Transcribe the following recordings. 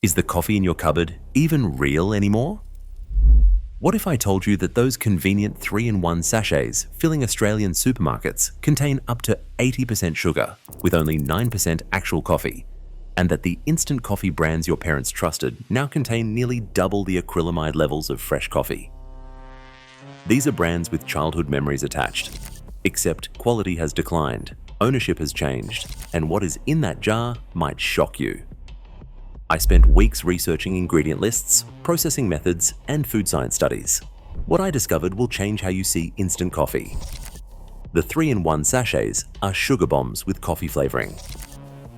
Is the coffee in your cupboard even real anymore? What if I told you that those convenient 3-in-1 sachets filling Australian supermarkets contain up to 80% sugar with only 9% actual coffee, and that the instant coffee brands your parents trusted now contain nearly double the acrylamide levels of fresh coffee? These are brands with childhood memories attached, except quality has declined, ownership has changed, and what is in that jar might shock you. I spent weeks researching ingredient lists, processing methods, and food science studies. What I discovered will change how you see instant coffee. The 3-in-1 sachets are sugar bombs with coffee flavoring.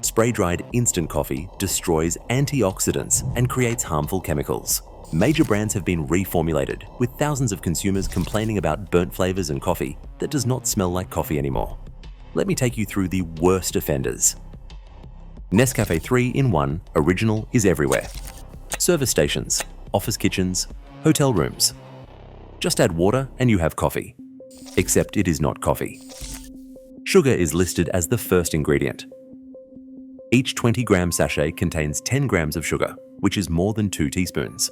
Spray-dried instant coffee destroys antioxidants and creates harmful chemicals. Major brands have been reformulated, with thousands of consumers complaining about burnt flavors and coffee that does not smell like coffee anymore. Let me take you through the worst offenders. Nescafe 3-in-1 Original is everywhere. Service stations, office kitchens, hotel rooms. Just add water and you have coffee. Except it is not coffee. Sugar is listed as the first ingredient. Each 20-gram sachet contains 10 grams of sugar, which is more than 2 teaspoons.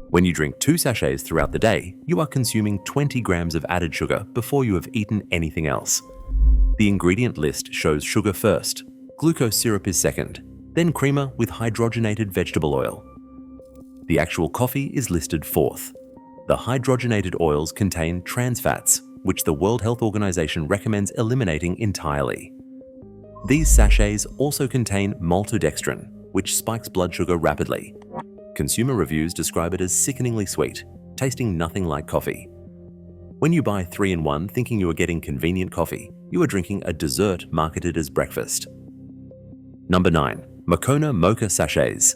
When you drink 2 sachets throughout the day, you are consuming 20 grams of added sugar before you have eaten anything else. The ingredient list shows sugar first, glucose syrup is second, then creamer with hydrogenated vegetable oil. The actual coffee is listed fourth. The hydrogenated oils contain trans fats, which the World Health Organization recommends eliminating entirely. These sachets also contain maltodextrin, which spikes blood sugar rapidly. Consumer reviews describe it as sickeningly sweet, tasting nothing like coffee. When you buy 3-in-1 thinking you are getting convenient coffee, you are drinking a dessert marketed as breakfast. Number 9. Moccona Mocha Sachets.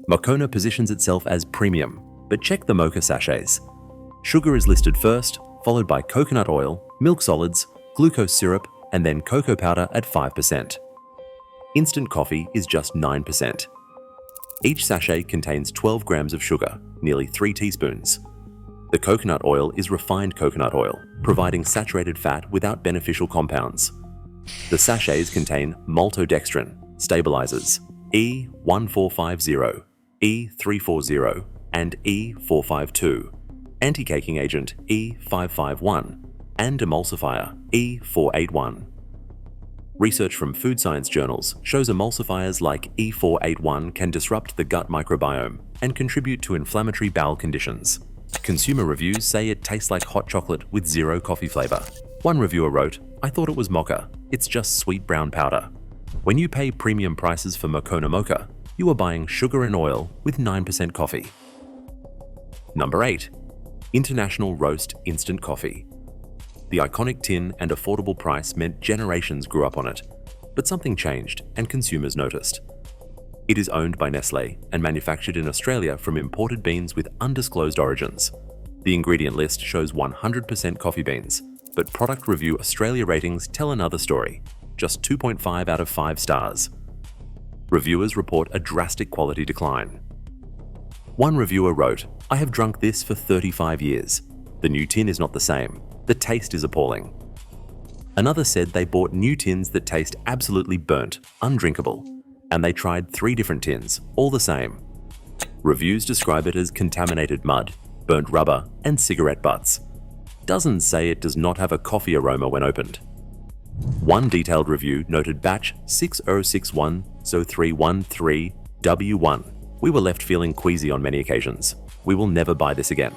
Moccona positions itself as premium, but check the mocha sachets. Sugar is listed first, followed by coconut oil, milk solids, glucose syrup, and then cocoa powder at 5%. Instant coffee is just 9%. Each sachet contains 12 grams of sugar, nearly 3 teaspoons. The coconut oil is refined coconut oil, providing saturated fat without beneficial compounds. The sachets contain maltodextrin, stabilizers, E1450, E340, and E452, anti-caking agent E551, and emulsifier E481. Research from food science journals shows emulsifiers like E481 can disrupt the gut microbiome and contribute to inflammatory bowel conditions. Consumer reviews say it tastes like hot chocolate with zero coffee flavor. One reviewer wrote, "I thought it was mocha. It's just sweet brown powder." When you pay premium prices for Moccona Mocha, you are buying sugar and oil with 9% coffee. Number 8. International Roast Instant Coffee. The iconic tin and affordable price meant generations grew up on it, but something changed and consumers noticed. It is owned by Nestlé and manufactured in Australia from imported beans with undisclosed origins. The ingredient list shows 100% coffee beans, but Product Review Australia ratings tell another story, just 2.5 out of 5 stars. Reviewers report a drastic quality decline. One reviewer wrote, "I have drunk this for 35 years. The new tin is not the same. The taste is appalling." Another said they bought new tins that taste absolutely burnt, undrinkable, and they tried 3 different tins, all the same. Reviews describe it as contaminated mud, burnt rubber, and cigarette butts. Dozens say it does not have a coffee aroma when opened. One detailed review noted batch 6061-0313W1. "We were left feeling queasy on many occasions. We will never buy this again."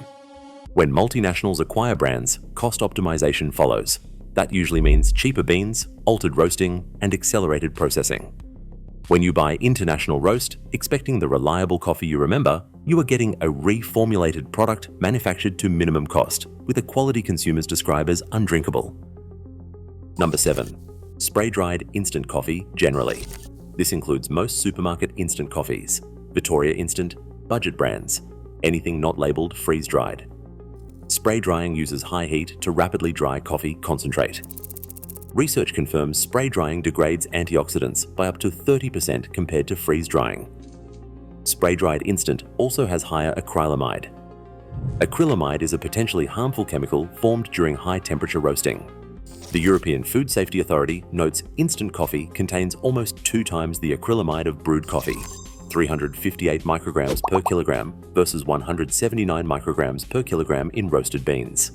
When multinationals acquire brands, cost optimization follows. That usually means cheaper beans, altered roasting, and accelerated processing. When you buy International Roast, expecting the reliable coffee you remember, you are getting a reformulated product manufactured to minimum cost, with a quality consumers describe as undrinkable. Number 7. Spray-dried instant coffee generally. This includes most supermarket instant coffees, Victoria Instant, budget brands, anything not labeled freeze-dried. Spray drying uses high heat to rapidly dry coffee concentrate. Research confirms spray drying degrades antioxidants by up to 30% compared to freeze drying. Spray-dried instant also has higher acrylamide. Acrylamide is a potentially harmful chemical formed during high-temperature roasting. The European Food Safety Authority notes instant coffee contains almost 2 times the acrylamide of brewed coffee, 358 micrograms per kilogram versus 179 micrograms per kilogram in roasted beans.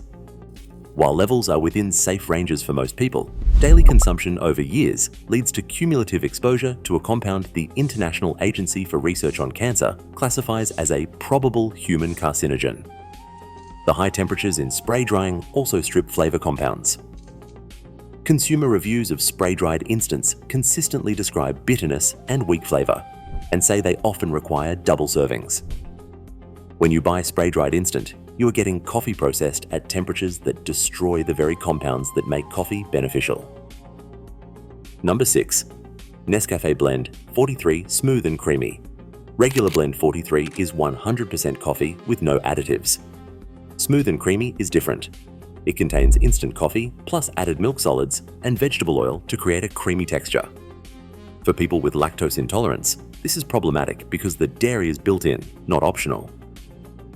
While levels are within safe ranges for most people, daily consumption over years leads to cumulative exposure to a compound the International Agency for Research on Cancer classifies as a probable human carcinogen. The high temperatures in spray drying also strip flavor compounds. Consumer reviews of spray-dried instants consistently describe bitterness and weak flavor, and say they often require double servings. When you buy spray-dried instant, you are getting coffee processed at temperatures that destroy the very compounds that make coffee beneficial. Number 6. Nescafe Blend 43 Smooth and Creamy. Regular Blend 43 is 100% coffee with no additives. Smooth and Creamy is different. It contains instant coffee plus added milk solids and vegetable oil to create a creamy texture. For people with lactose intolerance, this is problematic because the dairy is built in, not optional.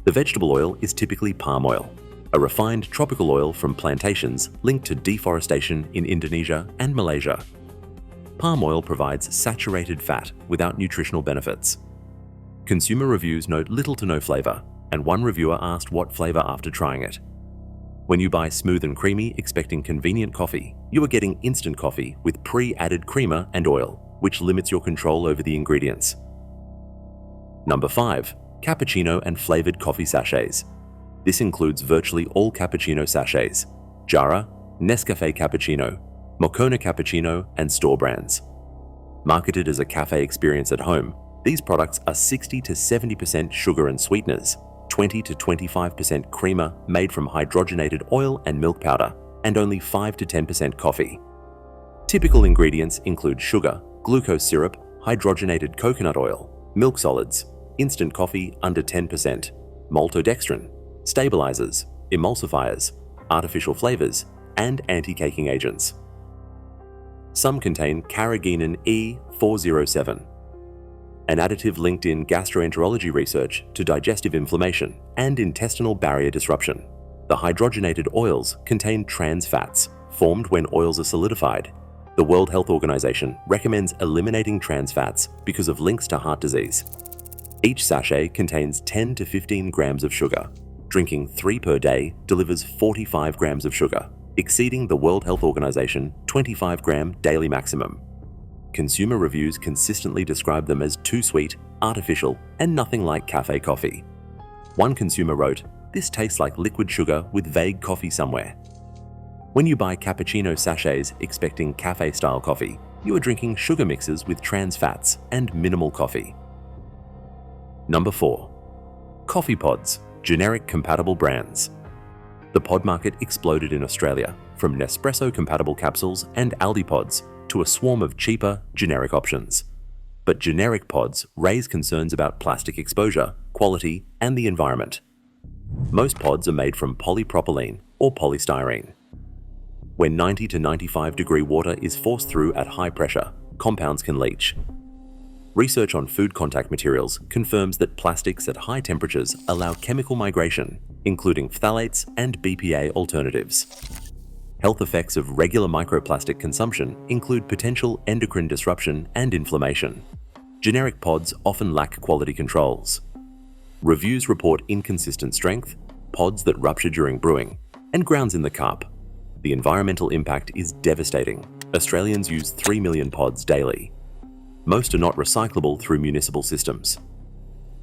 The vegetable oil is typically palm oil, a refined tropical oil from plantations linked to deforestation in Indonesia and Malaysia. Palm oil provides saturated fat without nutritional benefits. Consumer reviews note little to no flavor, and one reviewer asked what flavor after trying it. When you buy Smooth and Creamy expecting convenient coffee, you are getting instant coffee with pre-added creamer and oil, which limits your control over the ingredients. Number 5. Cappuccino and flavored coffee sachets. This includes virtually all cappuccino sachets, Jara, Nescafe Cappuccino, Moccona Cappuccino, and store brands. Marketed as a cafe experience at home, these products are 60 to 70% sugar and sweeteners, 20 to 25% creamer made from hydrogenated oil and milk powder, and only 5 to 10% coffee. Typical ingredients include sugar, glucose syrup, hydrogenated coconut oil, milk solids, instant coffee under 10%, maltodextrin, stabilizers, emulsifiers, artificial flavors, and anti-caking agents. Some contain carrageenan E407, an additive linked in gastroenterology research to digestive inflammation and intestinal barrier disruption. The hydrogenated oils contain trans fats, formed when oils are solidified. The World Health Organization recommends eliminating trans fats because of links to heart disease. Each sachet contains 10 to 15 grams of sugar. Drinking 3 per day delivers 45 grams of sugar, exceeding the World Health Organization 25-gram daily maximum. Consumer reviews consistently describe them as too sweet, artificial, and nothing like cafe coffee. One consumer wrote, "This tastes like liquid sugar with vague coffee somewhere." When you buy cappuccino sachets expecting cafe-style coffee, you are drinking sugar mixes with trans fats and minimal coffee. Number 4. Coffee pods, generic compatible brands. The pod market exploded in Australia, from Nespresso-compatible capsules and Aldi pods to a swarm of cheaper, generic options. But generic pods raise concerns about plastic exposure, quality, and the environment. Most pods are made from polypropylene or polystyrene. When 90 to 95 degree water is forced through at high pressure, compounds can leach. Research on food contact materials confirms that plastics at high temperatures allow chemical migration, including phthalates and BPA alternatives. Health effects of regular microplastic consumption include potential endocrine disruption and inflammation. Generic pods often lack quality controls. Reviews report inconsistent strength, pods that rupture during brewing, and grounds in the cup. The environmental impact is devastating. Australians use 3 million pods daily. Most are not recyclable through municipal systems.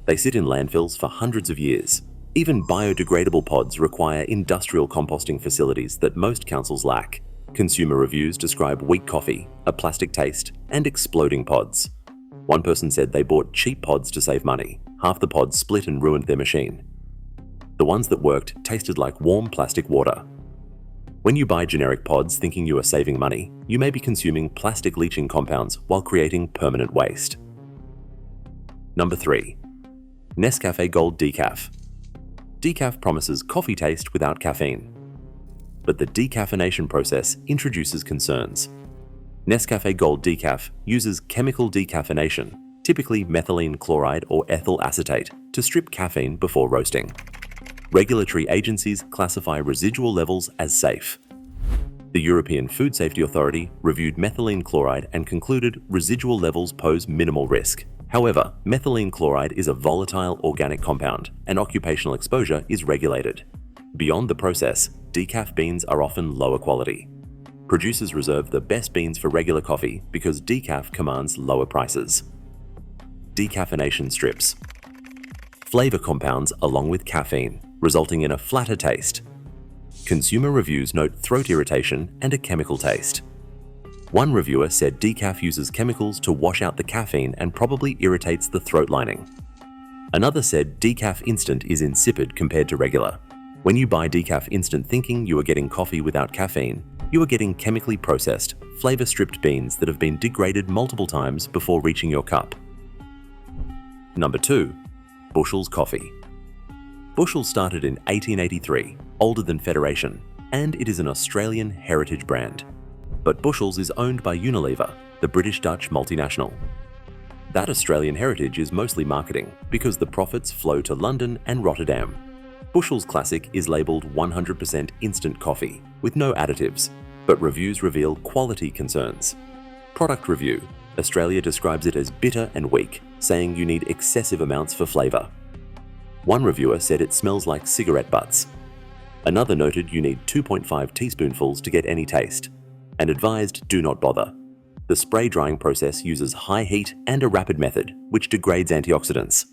They sit in landfills for hundreds of years. Even biodegradable pods require industrial composting facilities that most councils lack. Consumer reviews describe weak coffee, a plastic taste, and exploding pods. One person said they bought cheap pods to save money. Half the pods split and ruined their machine. The ones that worked tasted like warm plastic water. When you buy generic pods thinking you are saving money, you may be consuming plastic leaching compounds while creating permanent waste. Number 3. Nescafe Gold Decaf. Decaf promises coffee taste without caffeine. But the decaffeination process introduces concerns. Nescafe Gold Decaf uses chemical decaffeination, typically methylene chloride or ethyl acetate, to strip caffeine before roasting. Regulatory agencies classify residual levels as safe. The European Food Safety Authority reviewed methylene chloride and concluded residual levels pose minimal risk. However, methylene chloride is a volatile organic compound, and occupational exposure is regulated. Beyond the process, decaf beans are often lower quality. Producers reserve the best beans for regular coffee because decaf commands lower prices. Decaffeination strips. Flavor compounds along with caffeine, resulting in a flatter taste. Consumer reviews note throat irritation and a chemical taste. One reviewer said decaf uses chemicals to wash out the caffeine and probably irritates the throat lining. Another said decaf instant is insipid compared to regular. When you buy decaf instant thinking you are getting coffee without caffeine, you are getting chemically processed, flavor-stripped beans that have been degraded multiple times before reaching your cup. Number 2. Bushells coffee. Bushells started in 1883, older than Federation, and it is an Australian heritage brand. But Bushells is owned by Unilever, the British-Dutch multinational. That Australian heritage is mostly marketing because the profits flow to London and Rotterdam. Bushells Classic is labelled 100% instant coffee with no additives, but reviews reveal quality concerns. Product review. Australia describes it as bitter and weak, saying you need excessive amounts for flavour. One reviewer said it smells like cigarette butts. Another noted you need 2.5 teaspoonfuls to get any taste, and advised do not bother. The spray drying process uses high heat and a rapid method, which degrades antioxidants.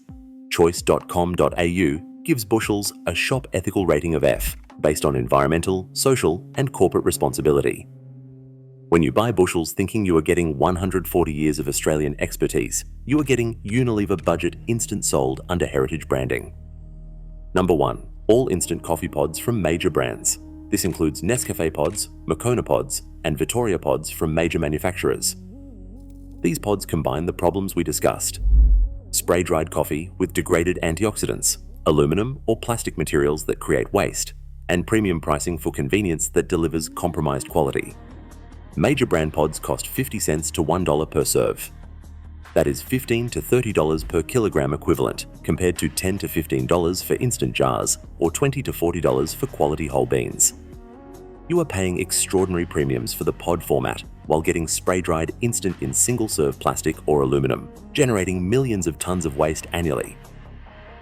Choice.com.au gives Bushells a shop ethical rating of F, based on environmental, social, and corporate responsibility. When you buy Bushells thinking you are getting 140 years of Australian expertise, you are getting Unilever Budget Instant sold under heritage branding. Number 1. All instant coffee pods from major brands. This includes Nescafe pods, Moccona pods, and Vittoria pods from major manufacturers. These pods combine the problems we discussed: spray-dried coffee with degraded antioxidants, aluminum or plastic materials that create waste, and premium pricing for convenience that delivers compromised quality. Major brand pods cost 50 cents to $1 per serve. That is $15 to $30 per kilogram equivalent, compared to $10 to $15 for instant jars or $20 to $40 for quality whole beans. You are paying extraordinary premiums for the pod format while getting spray-dried instant in single-serve plastic or aluminum, generating millions of tons of waste annually.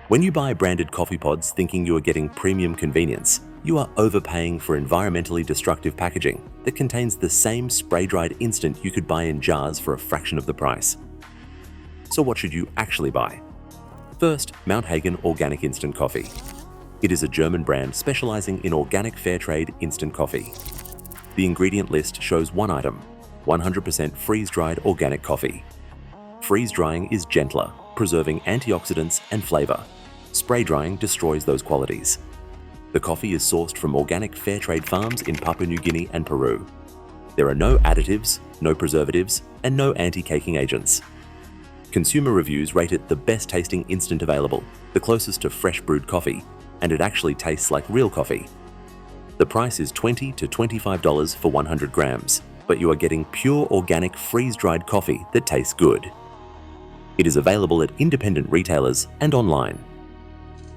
When you buy branded coffee pods thinking you are getting premium convenience, you are overpaying for environmentally destructive packaging that contains the same spray-dried instant you could buy in jars for a fraction of the price. So what should you actually buy? First, Mount Hagen Organic Instant Coffee. It is a German brand specializing in organic fair trade instant coffee. The ingredient list shows one item: 100% freeze-dried organic coffee. Freeze drying is gentler, preserving antioxidants and flavor. Spray drying destroys those qualities. The coffee is sourced from organic fair trade farms in Papua New Guinea and Peru. There are no additives, no preservatives, and no anti-caking agents. Consumer reviews rate it the best tasting instant available, the closest to fresh brewed coffee, and it actually tastes like real coffee. The price is $20 to $25 for 100 grams, but you are getting pure organic freeze-dried coffee that tastes good. It is available at independent retailers and online.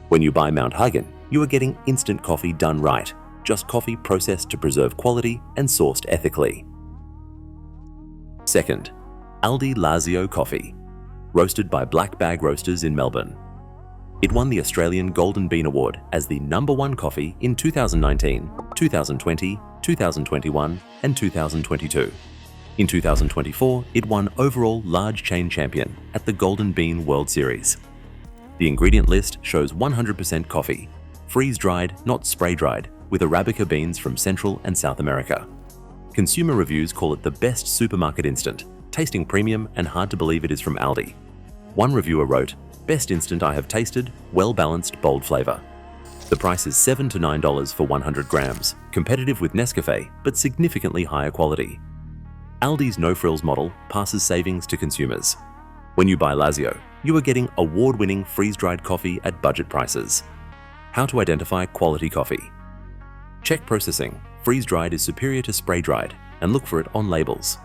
When you buy Mount Hagen, you are getting instant coffee done right, just coffee processed to preserve quality and sourced ethically. Second, Aldi Lazio Coffee, roasted by Black Bag Roasters in Melbourne. It won the Australian Golden Bean Award as the #1 coffee in 2019, 2020, 2021, and 2022. In 2024, it won overall large chain champion at the Golden Bean World Series. The ingredient list shows 100% coffee, freeze-dried, not spray-dried, with Arabica beans from Central and South America. Consumer reviews call it the best supermarket instant, tasting premium and hard to believe it is from Aldi. One reviewer wrote, "Best instant I have tasted, well-balanced, bold flavor." The price is $7 to $9 for 100 grams, competitive with Nescafe, but significantly higher quality. Aldi's no-frills model passes savings to consumers. When you buy Lazio, you are getting award-winning freeze-dried coffee at budget prices. How to identify quality coffee. Check processing. Freeze-dried is superior to spray-dried, and look for it on labels.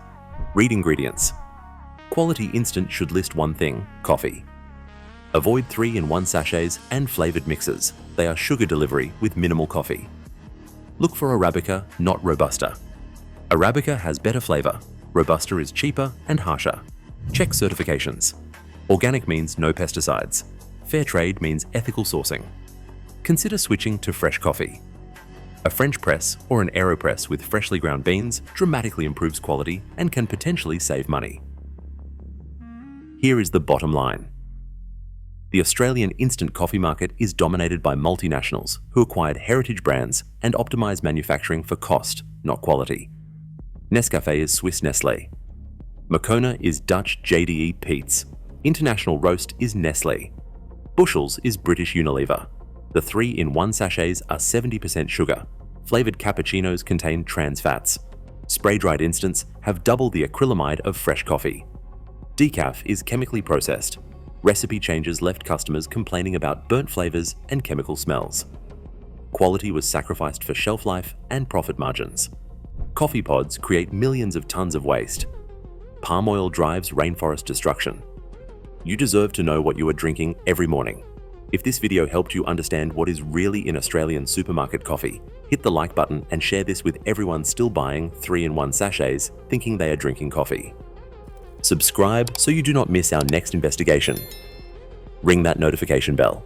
Read ingredients. Quality instant should list one thing: coffee. Avoid 3-in-1 sachets and flavored mixes. They are sugar delivery with minimal coffee. Look for Arabica, not Robusta. Arabica has better flavor. Robusta is cheaper and harsher. Check certifications. Organic means no pesticides. Fair trade means ethical sourcing. Consider switching to fresh coffee. A French press or an AeroPress with freshly ground beans dramatically improves quality and can potentially save money. Here is the bottom line. The Australian instant coffee market is dominated by multinationals who acquired heritage brands and optimize manufacturing for cost, not quality. Nescafe is Swiss Nestlé. Moccona is Dutch JDE Peet's. International Roast is Nestlé. Bushells is British Unilever. The 3-in-1 sachets are 70% sugar. Flavored cappuccinos contain trans fats. Spray-dried instants have double the acrylamide of fresh coffee. Decaf is chemically processed. Recipe changes left customers complaining about burnt flavors and chemical smells. Quality was sacrificed for shelf life and profit margins. Coffee pods create millions of tons of waste. Palm oil drives rainforest destruction. You deserve to know what you are drinking every morning. If this video helped you understand what is really in Australian supermarket coffee, hit the like button and share this with everyone still buying 3-in-1 sachets thinking they are drinking coffee. Subscribe so you do not miss our next investigation. Ring that notification bell.